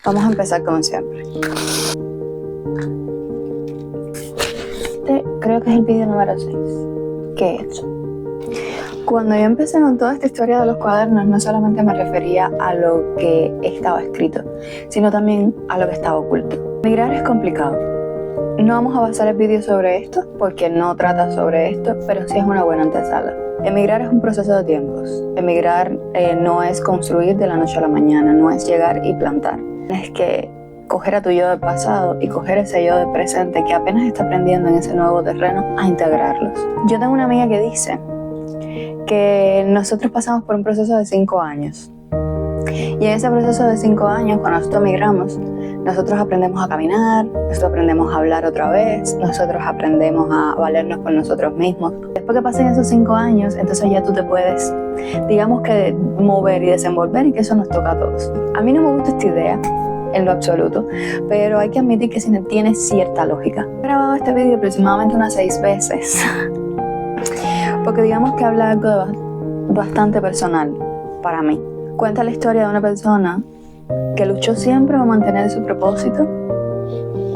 Vamos a empezar como siempre. Este creo que es el vídeo número 6 que he hecho. Cuando yo empecé con toda esta historia de los cuadernos, no solamente me refería a lo que estaba escrito, sino también a lo que estaba oculto. Emigrar es complicado. No vamos a basar el vídeo sobre esto, porque no trata sobre esto, pero sí es una buena antesala. Emigrar es un proceso de tiempos. Emigrar no es construir de la noche a la mañana, no es llegar y plantar. Es que coger a tu yo del pasado y coger ese yo del presente que apenas está aprendiendo en ese nuevo terreno a integrarlos. Yo tengo una amiga que dice que nosotros pasamos por un proceso de 5 años. Y en ese proceso de 5 años, cuando nosotros migramos, nosotros aprendemos a caminar, nosotros aprendemos a hablar otra vez, nosotros aprendemos a valernos por nosotros mismos. Después que pasen esos 5 años, entonces ya tú te puedes, digamos que mover y desenvolver, y que eso nos toca a todos. A mí no me gusta esta idea en lo absoluto, pero hay que admitir que sí tiene cierta lógica. He grabado este vídeo aproximadamente unas 6 veces, porque digamos que habla algo bastante personal para mí. Cuenta la historia de una persona que luchó siempre por mantener su propósito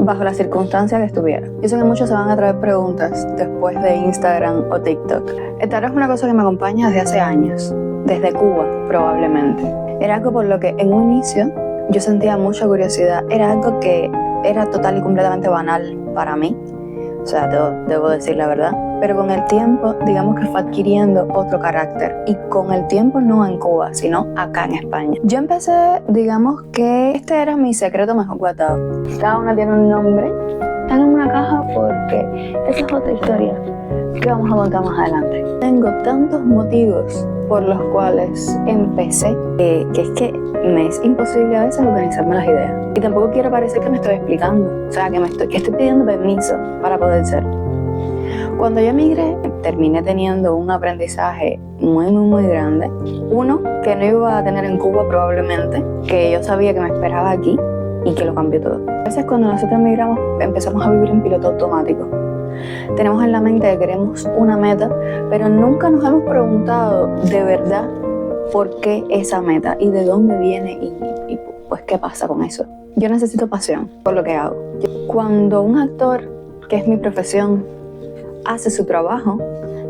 bajo las circunstancias que estuviera. Yo sé que muchos se van a traer preguntas después de Instagram o TikTok. Esta es una cosa que me acompaña desde hace años, desde Cuba probablemente. Era algo por lo que en un inicio yo sentía mucha curiosidad. Era algo que era total y completamente banal para mí. O sea, debo decir la verdad. Pero con el tiempo, digamos que fue adquiriendo otro carácter. Y con el tiempo no en Cuba, sino acá en España. Yo empecé, digamos que este era mi secreto mejor guardado. Cada una tiene un nombre. Están en una caja porque esa es otra historia que vamos a contar más adelante. Tengo tantos motivos por los cuales empecé que es que me es imposible a veces organizarme las ideas. Y tampoco quiero parecer que me estoy explicando. O sea, que estoy pidiendo permiso para poder ser. Cuando yo emigré, terminé teniendo un aprendizaje muy grande. Uno, que no iba a tener en Cuba probablemente, que yo sabía que me esperaba aquí y que lo cambió todo. A veces cuando nosotros emigramos empezamos a vivir en piloto automático. Tenemos en la mente que queremos una meta, pero nunca nos hemos preguntado de verdad por qué esa meta y de dónde viene y pues qué pasa con eso. Yo necesito pasión por lo que hago. Cuando un actor, que es mi profesión, hace su trabajo,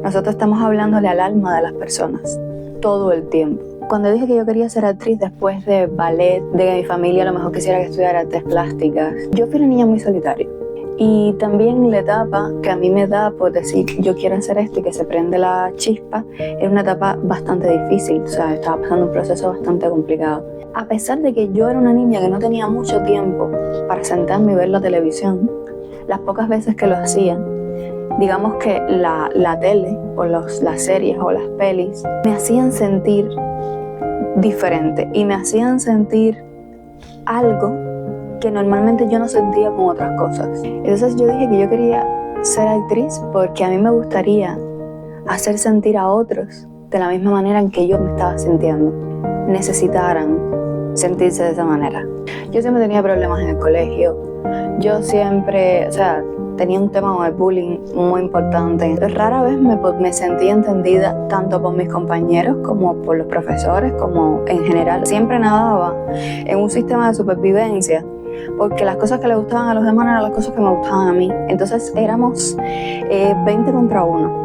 nosotros estamos hablándole al alma de las personas todo el tiempo. Cuando dije que yo quería ser actriz después de ballet, de que mi familia a lo mejor quisiera que estudiara artes plásticas, yo fui una niña muy solitaria. Y también la etapa que a mí me da por decir yo quiero hacer esto y que se prende la chispa, era una etapa bastante difícil. O sea, estaba pasando un proceso bastante complicado. A pesar de que yo era una niña que no tenía mucho tiempo para sentarme y ver la televisión, las pocas veces que lo hacía, digamos que la tele o las series o las pelis me hacían sentir diferente y me hacían sentir algo que normalmente yo no sentía con otras cosas. Entonces yo dije que yo quería ser actriz porque a mí me gustaría hacer sentir a otros de la misma manera en que yo me estaba sintiendo. Necesitaran sentirse de esa manera. Yo siempre tenía problemas en el colegio. Yo siempre, o sea, tenía un tema con el bullying muy importante. Rara vez me sentía entendida tanto por mis compañeros como por los profesores, como en general. Siempre nadaba en un sistema de supervivencia porque las cosas que le gustaban a los demás eran las cosas que me gustaban a mí. Entonces éramos 20 contra 1.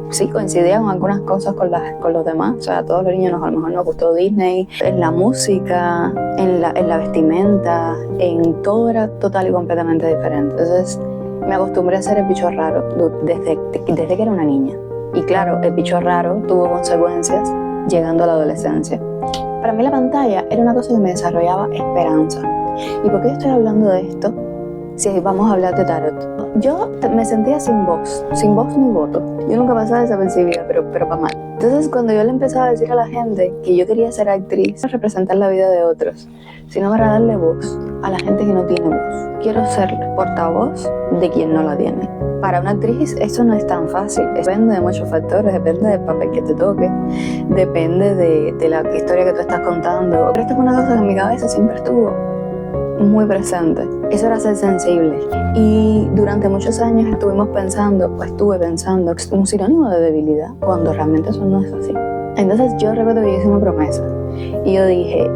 Sí, coincidía con algunas cosas con los demás. O sea, a todos los niños a lo mejor nos gustó Disney. En la música, en la vestimenta, en todo era total y completamente diferente. Entonces me acostumbré a ser el bicho raro desde que era una niña. Y claro, el bicho raro tuvo consecuencias llegando a la adolescencia. Para mí la pantalla era una cosa que me desarrollaba esperanza. ¿Y por qué estoy hablando de esto? Si vamos a hablar de tarot. Yo me sentía sin voz ni voto. Yo nunca pasaba desapercibida, pero para mal. Entonces cuando yo le empezaba a decir a la gente que yo quería ser actriz, no representar la vida de otros, sino para darle voz a la gente que no tiene voz. Quiero ser portavoz de quien no la tiene. Para una actriz eso no es tan fácil. Depende de muchos factores, depende del papel que te toque, depende de la historia que tú estás contando. Pero esto es una cosa que en mi cabeza siempre estuvo muy presente. Eso era ser sensible. Y durante muchos años estuve pensando que es un sinónimo de debilidad, cuando realmente eso no es así. Entonces yo recuerdo que yo hice una promesa y yo dije,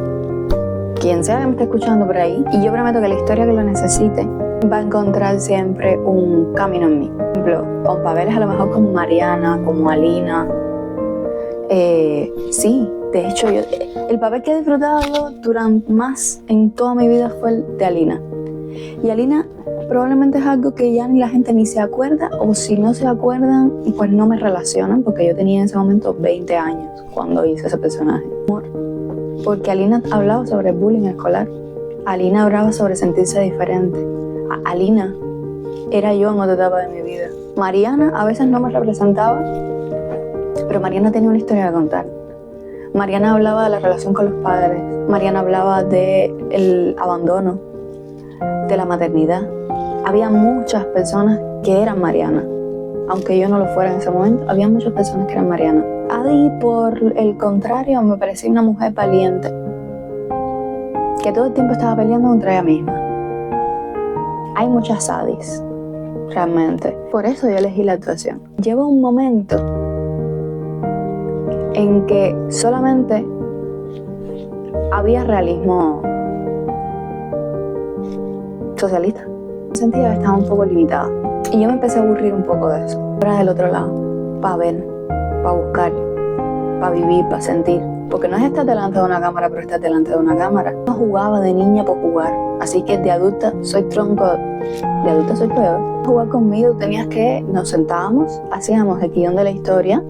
quien sea que me esté escuchando por ahí, y yo prometo que la historia que lo necesite va a encontrar siempre un camino en mí. Por ejemplo, con papeles a lo mejor como Mariana, como Alina. Sí, de hecho, el papel que he disfrutado durante más en toda mi vida fue el de Alina. Y Alina probablemente es algo que ya ni la gente ni se acuerda, o si no se acuerdan, pues no me relacionan, porque yo tenía en ese momento 20 años cuando hice ese personaje. Porque Alina hablaba sobre el bullying escolar. Alina hablaba sobre sentirse diferente. Alina era yo en otra etapa de mi vida. Mariana a veces no me representaba, pero Mariana tenía una historia que contar. Mariana hablaba de la relación con los padres. Mariana hablaba del abandono, de la maternidad. Había muchas personas que eran Mariana. Aunque yo no lo fuera en ese momento, había muchas personas que eran Mariana. Adi, por el contrario, me parecía una mujer valiente, que todo el tiempo estaba peleando contra ella misma. Hay muchas Adis, realmente. Por eso yo elegí la actuación. Llevo un momento en que solamente había realismo socialista. Sentía que estaba un poco limitada. Y yo me empecé a aburrir un poco de eso. Era del otro lado, para ver, para buscar, para vivir, para sentir. Porque no es estar delante de una cámara por estar delante de una cámara. No jugaba de niña por jugar. Así que de adulta soy tronco, de adulta soy peor. Jugar conmigo tenías que, nos sentábamos, hacíamos el guión de la historia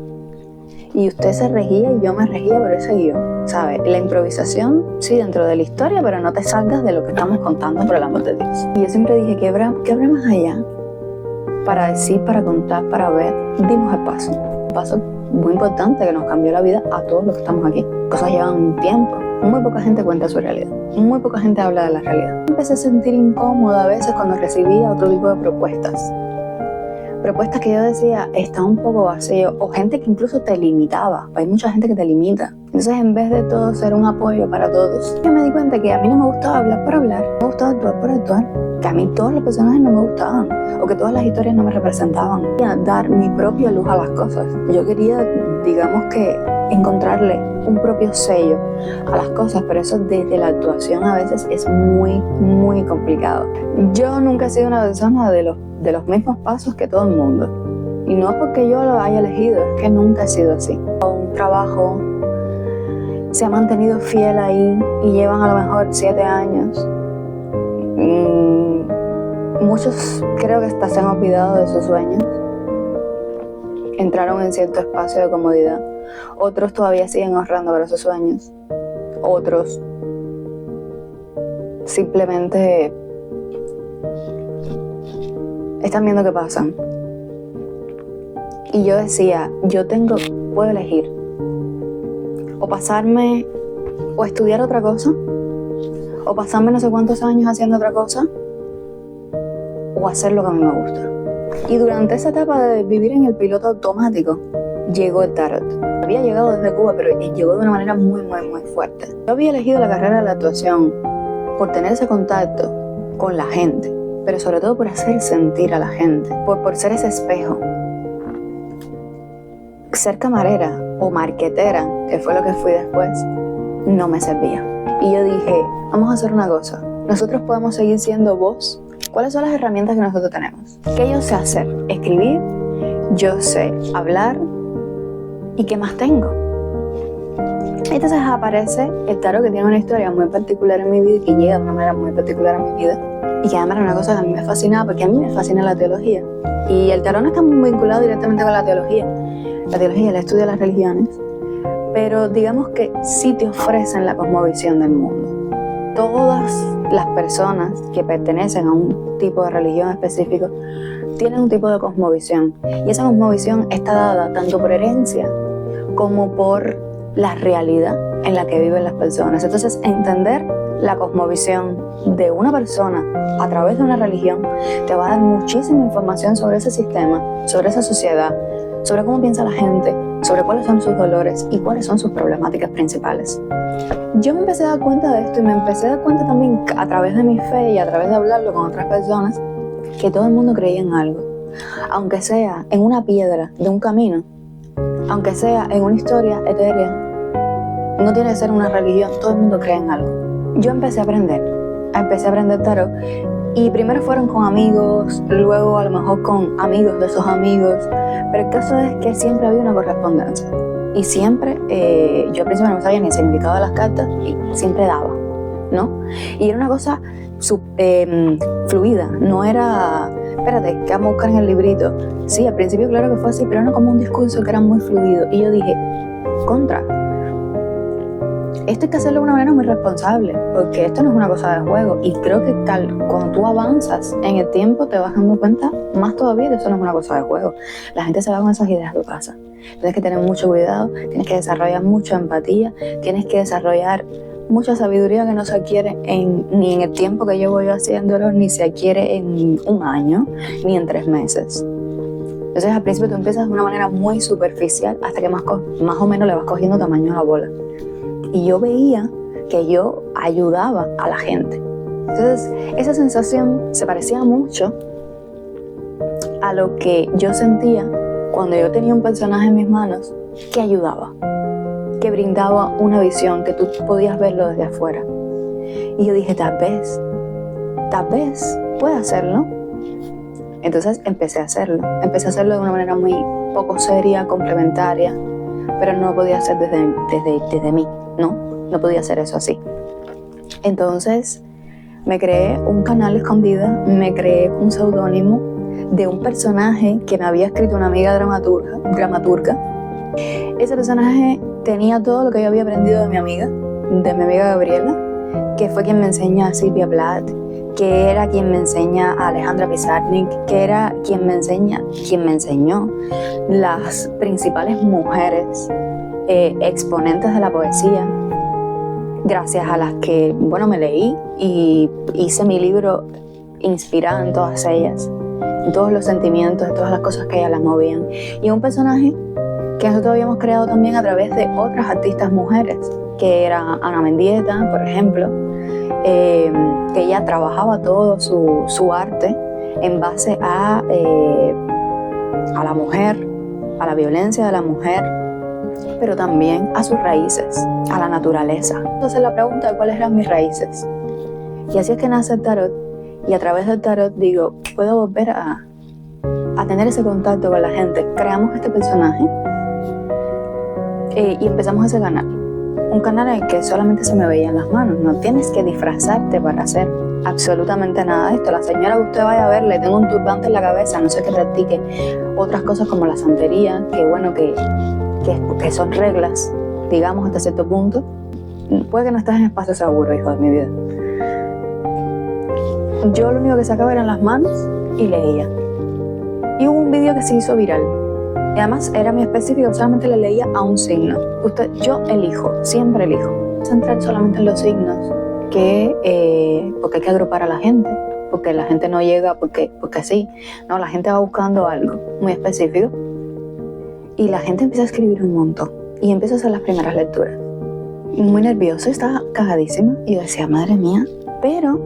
y usted se regía y yo me regía por ese guión, ¿sabes? La improvisación, sí, dentro de la historia, pero no te salgas de lo que estamos contando, por el amor de Dios. Y yo siempre dije, ¿qué habrá más allá? Para decir, para contar, para ver. Dimos el paso. Un paso muy importante que nos cambió la vida a todos los que estamos aquí. Cosas llevan un tiempo. Muy poca gente cuenta su realidad. Muy poca gente habla de la realidad. Empecé a sentir incómoda a veces cuando recibía otro tipo de propuestas. Propuestas que yo decía, está un poco vacío. O gente que incluso te limitaba. Hay mucha gente que te limita. Entonces, en vez de todo ser un apoyo para todos, yo me di cuenta que a mí no me gustaba hablar por hablar. Me gustaba actuar por actuar. Que a mí todos los personajes no me gustaban. O que todas las historias no me representaban. Quería dar mi propia luz a las cosas. Yo quería, digamos que, encontrarle un propio sello a las cosas, pero eso desde la actuación a veces es muy, muy complicado. Yo nunca he sido una persona de los mismos pasos que todo el mundo. Y no es porque yo lo haya elegido, es que nunca he sido así. Un trabajo se ha mantenido fiel ahí y llevan a lo mejor 7 años. Muchos creo que hasta se han olvidado de sus sueños. Entraron en cierto espacio de comodidad. Otros todavía siguen ahorrando para sus sueños. Otros simplemente están viendo qué pasa. Y yo decía, puedo elegir o pasarme o estudiar otra cosa, o pasarme no sé cuántos años haciendo otra cosa, o hacer lo que a mí me gusta. Y durante esa etapa de vivir en el piloto automático, llegó el tarot. Había llegado desde Cuba, pero llegó de una manera muy, muy, muy fuerte. Yo había elegido la carrera de la actuación por tener ese contacto con la gente, pero sobre todo por hacer sentir a la gente, por ser ese espejo. Ser camarera o marquetera, que fue lo que fui después, no me servía. Y yo dije, vamos a hacer una cosa. Nosotros podemos seguir siendo voz. ¿Cuáles son las herramientas que nosotros tenemos? ¿Qué yo sé hacer? Escribir, yo sé hablar, ¿y qué más tengo? Entonces aparece el tarot, que tiene una historia muy particular en mi vida y que llega de una manera muy particular en mi vida, y que además era una cosa que a mí me fascinaba, porque a mí me fascina la teología. Y el tarot no está muy vinculado directamente con la teología. La teología es el estudio de las religiones, pero digamos que sí te ofrecen la cosmovisión del mundo. Todas las personas que pertenecen a un tipo de religión específico tienen un tipo de cosmovisión, y esa cosmovisión está dada tanto por herencia como por la realidad en la que viven las personas. Entonces, entender la cosmovisión de una persona a través de una religión te va a dar muchísima información sobre ese sistema, sobre esa sociedad, sobre cómo piensa la gente, sobre cuáles son sus dolores y cuáles son sus problemáticas principales. Yo me empecé a dar cuenta de esto, y me empecé a dar cuenta también a través de mi fe y a través de hablarlo con otras personas, que todo el mundo creía en algo, aunque sea en una piedra de un camino, aunque sea en una historia etérea. No tiene que ser una religión, todo el mundo cree en algo. yo empecé a aprender tarot. Y primero fueron con amigos, luego a lo mejor con amigos de esos amigos, pero el caso es que siempre había una correspondencia. Y siempre, yo al principio no sabía ni el significado de las cartas y siempre daba, ¿no? Y era una cosa fluida, no era, espérate, ¿qué vamos a buscar en el librito? Sí, al principio claro que fue así, pero era como un discurso que era muy fluido. Y yo dije, esto hay que hacerlo de una manera muy responsable, porque esto no es una cosa de juego. Y creo que cuando tú avanzas en el tiempo te vas dando cuenta más todavía que eso no es una cosa de juego. La gente se va con esas ideas a tu casa. Tienes que tener mucho cuidado, tienes que desarrollar mucha empatía, tienes que desarrollar mucha sabiduría que no se adquiere ni en el tiempo que llevo yo haciéndolo, ni se adquiere en un año, ni en 3 meses. Entonces al principio tú empiezas de una manera muy superficial hasta que más o menos le vas cogiendo tamaño a la bola. Y yo veía que yo ayudaba a la gente. Entonces esa sensación se parecía mucho a lo que yo sentía cuando yo tenía un personaje en mis manos que ayudaba, que brindaba una visión, que tú podías verlo desde afuera. Y yo dije, tal vez pueda hacerlo. Entonces empecé a hacerlo de una manera muy poco seria, complementaria, pero no podía hacer desde mí, no podía hacer eso así. Entonces me creé un canal escondido, me creé un seudónimo de un personaje que me había escrito una amiga dramaturga. Ese personaje tenía todo lo que yo había aprendido de mi amiga Gabriela, que fue quien me enseña a Silvia Plath, que era quien me enseña a Alejandra Pizarnik, que era quien me enseñó las principales mujeres exponentes de la poesía, gracias a las que, me leí y hice mi libro inspirada en todas ellas, en todos los sentimientos, en todas las cosas que ellas las movían. Y un personaje que nosotros habíamos creado también a través de otras artistas mujeres, que era Ana Mendieta, por ejemplo, que ella trabajaba todo su arte en base a la mujer, a la violencia de la mujer, pero también a sus raíces, a la naturaleza. Entonces la pregunta de cuáles eran mis raíces. Y así es que nace el tarot, y a través del tarot digo, puedo volver a tener ese contacto con la gente. Creamos este personaje y empezamos ese canal. Un canal en el que solamente se me veían las manos. No tienes que disfrazarte para hacer absolutamente nada de esto. La señora que usted vaya a ver le tengo un turbante en la cabeza, no sé que practique otras cosas como la santería, que son reglas, digamos, hasta cierto punto. Puede que no estés en espacio seguro, hijo de mi vida. Yo lo único que sacaba eran las manos y leía. Y hubo un vídeo que se hizo viral. Y además era muy específico, solamente le leía a un signo. Yo elijo, siempre elijo. Centrar solamente en los signos, porque hay que agrupar a la gente, porque la gente no llega porque sí. No, la gente va buscando algo muy específico. Y la gente empieza a escribir un montón. Y empieza a hacer las primeras lecturas. Muy nerviosa, estaba cagadísima. Y yo decía, madre mía. Pero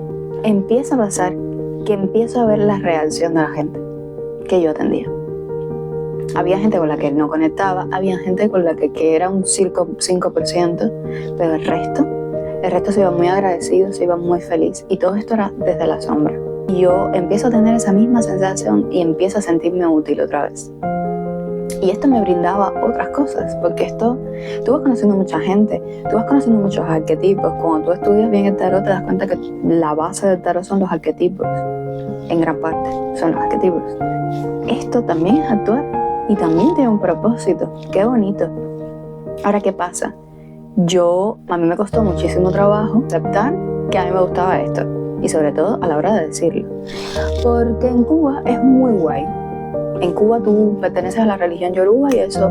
empieza a pasar que empiezo a ver la reacción de la gente que yo atendía. Había gente con la que no conectaba, había gente con la que era un 5%, pero el resto se iba muy agradecido, se iba muy feliz, y todo esto era desde la sombra. Y yo empiezo a tener esa misma sensación y empiezo a sentirme útil otra vez. Y esto me brindaba otras cosas, porque tú vas conociendo mucha gente, tú vas conociendo muchos arquetipos. Cuando tú estudias bien el tarot te das cuenta que la base del tarot son los arquetipos, en gran parte son los arquetipos. Esto también es actuar y también tiene un propósito. Qué bonito. Ahora, ¿qué pasa? A mí me costó muchísimo trabajo aceptar que a mí me gustaba esto, y sobre todo a la hora de decirlo, porque en Cuba es muy guay. En Cuba tú perteneces a la religión yoruba y eso,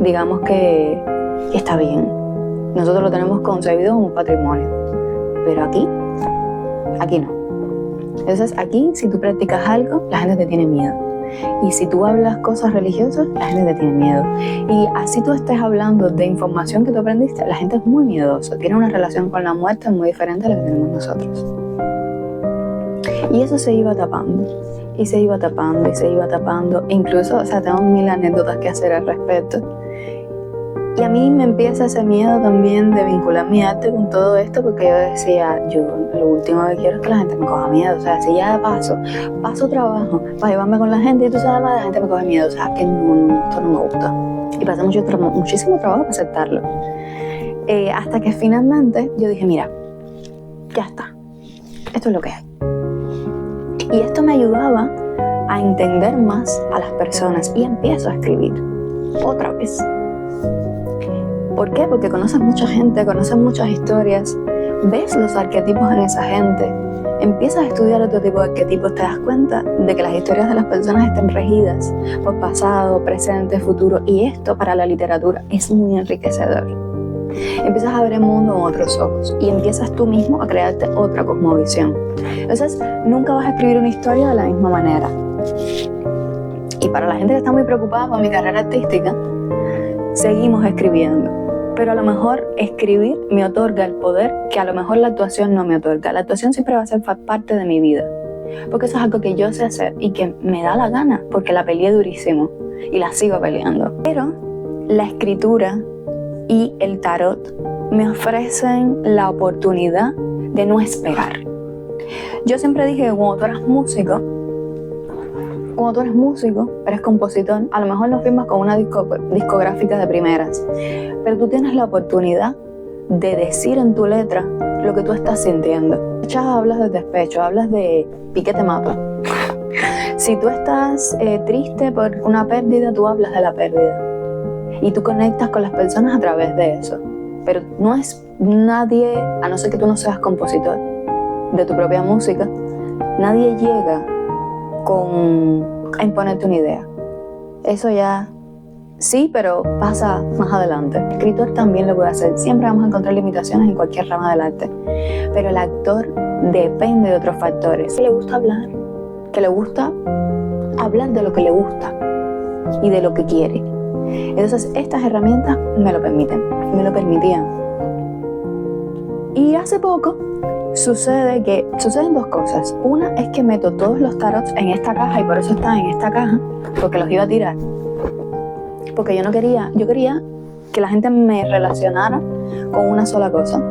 digamos que está bien. Nosotros lo tenemos concebido como un patrimonio. Pero aquí no. Entonces aquí, si tú practicas algo, la gente te tiene miedo. Y si tú hablas cosas religiosas, la gente te tiene miedo. Y así tú estés hablando de información que tú aprendiste, la gente es muy miedosa. Tiene una relación con la muerte muy diferente a la que tenemos nosotros. Y eso se iba tapando. Y se iba tapando, y se iba tapando. Incluso, tengo 1000 anécdotas que hacer al respecto. Y a mí me empieza ese miedo también de vincular mi arte con todo esto, porque yo decía, yo lo último que quiero es que la gente me coja miedo. O sea, si ya paso trabajo para llevarme con la gente y tú sabes, la gente me coge miedo. O sea, que no, esto no me gusta. Y pasé muchísimo trabajo para aceptarlo. Hasta que finalmente yo dije, mira, ya está. Esto es lo que hay. Y esto me ayudaba a entender más a las personas y empiezo a escribir otra vez. ¿Por qué? Porque conoces mucha gente, conoces muchas historias, ves los arquetipos en esa gente, empiezas a estudiar otro tipo de arquetipos, te das cuenta de que las historias de las personas están regidas por pasado, presente, futuro, y esto para la literatura es muy enriquecedor. Empiezas a ver el mundo con otros ojos y empiezas tú mismo a crearte otra cosmovisión. Entonces, nunca vas a escribir una historia de la misma manera. Y para la gente que está muy preocupada por mi carrera artística, seguimos escribiendo. Pero a lo mejor escribir me otorga el poder que a lo mejor la actuación no me otorga. La actuación siempre va a ser parte de mi vida, porque eso es algo que yo sé hacer y que me da la gana, porque la peleé durísimo y la sigo peleando. Pero la escritura y el tarot me ofrecen la oportunidad de no esperar. Yo siempre dije que cuando tú eres músico, eres compositor, a lo mejor no firmas con una discográfica de primeras, pero tú tienes la oportunidad de decir en tu letra lo que tú estás sintiendo. Hablas de despecho, hablas de piquete mata. Si tú estás triste por una pérdida, tú hablas de la pérdida. Y tú conectas con las personas a través de eso. Pero no es nadie, a no ser que tú no seas compositor de tu propia música, nadie llega a imponerte una idea. Eso ya sí, pero pasa más adelante. El escritor también lo puede hacer. Siempre vamos a encontrar limitaciones en cualquier rama del arte. Pero el actor depende de otros factores. Que le gusta hablar, de lo que le gusta y de lo que quiere. Entonces estas herramientas me lo permitían. Y hace poco suceden dos cosas. Una es que meto todos los tarots en esta caja y por eso están en esta caja, porque los iba a tirar. Porque yo quería que la gente me relacionara con una sola cosa.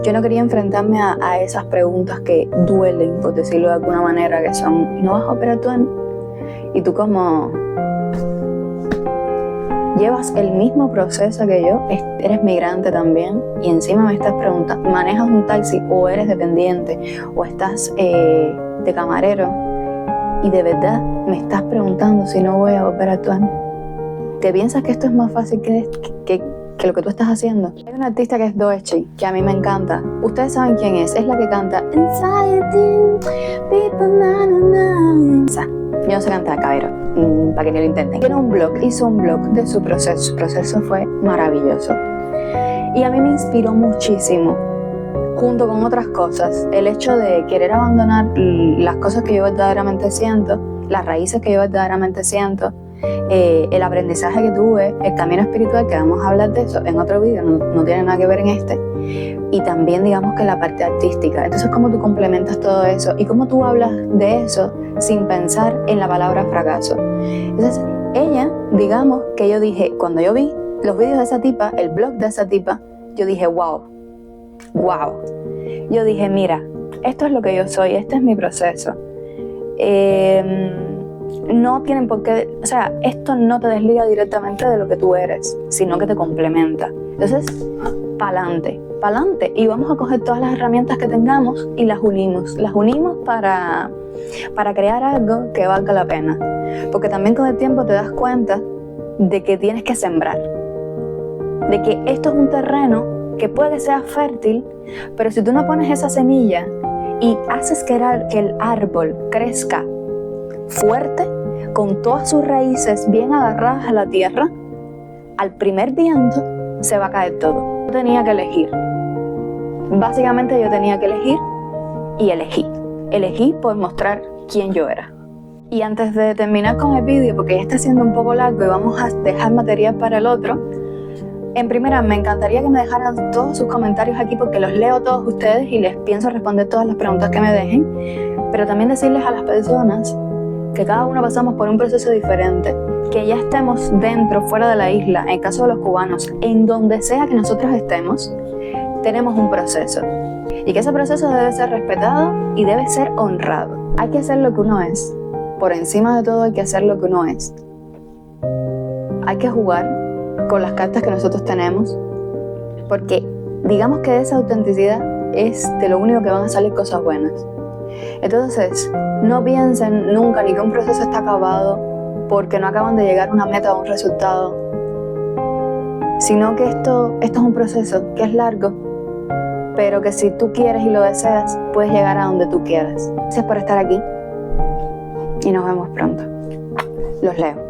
Yo no quería enfrentarme a esas preguntas que duelen, por decirlo de alguna manera, que son, ¿no vas a operar tú? Y tú como llevas el mismo proceso que yo, eres migrante también, y encima me estás preguntando, ¿manejas un taxi o eres dependiente o estás de camarero? Y de verdad me estás preguntando si no voy a volver a actuar. ¿Te piensas que esto es más fácil que lo que tú estás haciendo? Hay una artista que es Doechii, que a mí me encanta. Ustedes saben quién es la que canta Anxiety, people, na, na, na. O sea, yo no sé cantar, cabero, para que ni lo intenten. Hizo un blog de su proceso. Su proceso fue maravilloso. Y a mí me inspiró muchísimo, junto con otras cosas, el hecho de querer abandonar las cosas que yo verdaderamente siento, las raíces que yo verdaderamente siento, el aprendizaje que tuve, el camino espiritual, que vamos a hablar de eso en otro vídeo, no tiene nada que ver en este, y también digamos que la parte artística. Entonces, cómo tú complementas todo eso y cómo tú hablas de eso sin pensar en la palabra fracaso. Entonces, ella, digamos que yo dije, cuando yo vi los vídeos de esa tipa, el blog de esa tipa, yo dije, wow. Yo dije, mira, esto es lo que yo soy, este es mi proceso. No tienen por qué, o sea, esto no te desliga directamente de lo que tú eres, sino que te complementa. Entonces, pa'lante, y vamos a coger todas las herramientas que tengamos y las unimos para crear algo que valga la pena. Porque también con el tiempo te das cuenta de que tienes que sembrar, de que esto es un terreno que puede que sea fértil, pero si tú no pones esa semilla y haces que el árbol crezca fuerte, con todas sus raíces bien agarradas a la tierra, al primer viento se va a caer todo. Yo tenía que elegir. Básicamente yo tenía que elegir y elegí por mostrar quién yo era. Y antes de terminar con el vídeo, porque ya está siendo un poco largo y vamos a dejar material para el otro, en primera me encantaría que me dejaran todos sus comentarios aquí, porque los leo todos ustedes y les pienso responder todas las preguntas que me dejen, pero también decirles a las personas que cada uno pasamos por un proceso diferente, que ya estemos dentro, fuera de la isla, en el caso de los cubanos, en donde sea que nosotros estemos, tenemos un proceso. Y que ese proceso debe ser respetado y debe ser honrado. Hay que hacer lo que uno es. Por encima de todo hay que hacer lo que uno es. Hay que jugar con las cartas que nosotros tenemos, porque digamos que de esa autenticidad es de lo único que van a salir cosas buenas. Entonces, no piensen nunca ni que un proceso está acabado porque no acaban de llegar a una meta o un resultado, sino que esto es un proceso que es largo, pero que si tú quieres y lo deseas, puedes llegar a donde tú quieras. Gracias por estar aquí y nos vemos pronto. Los leo.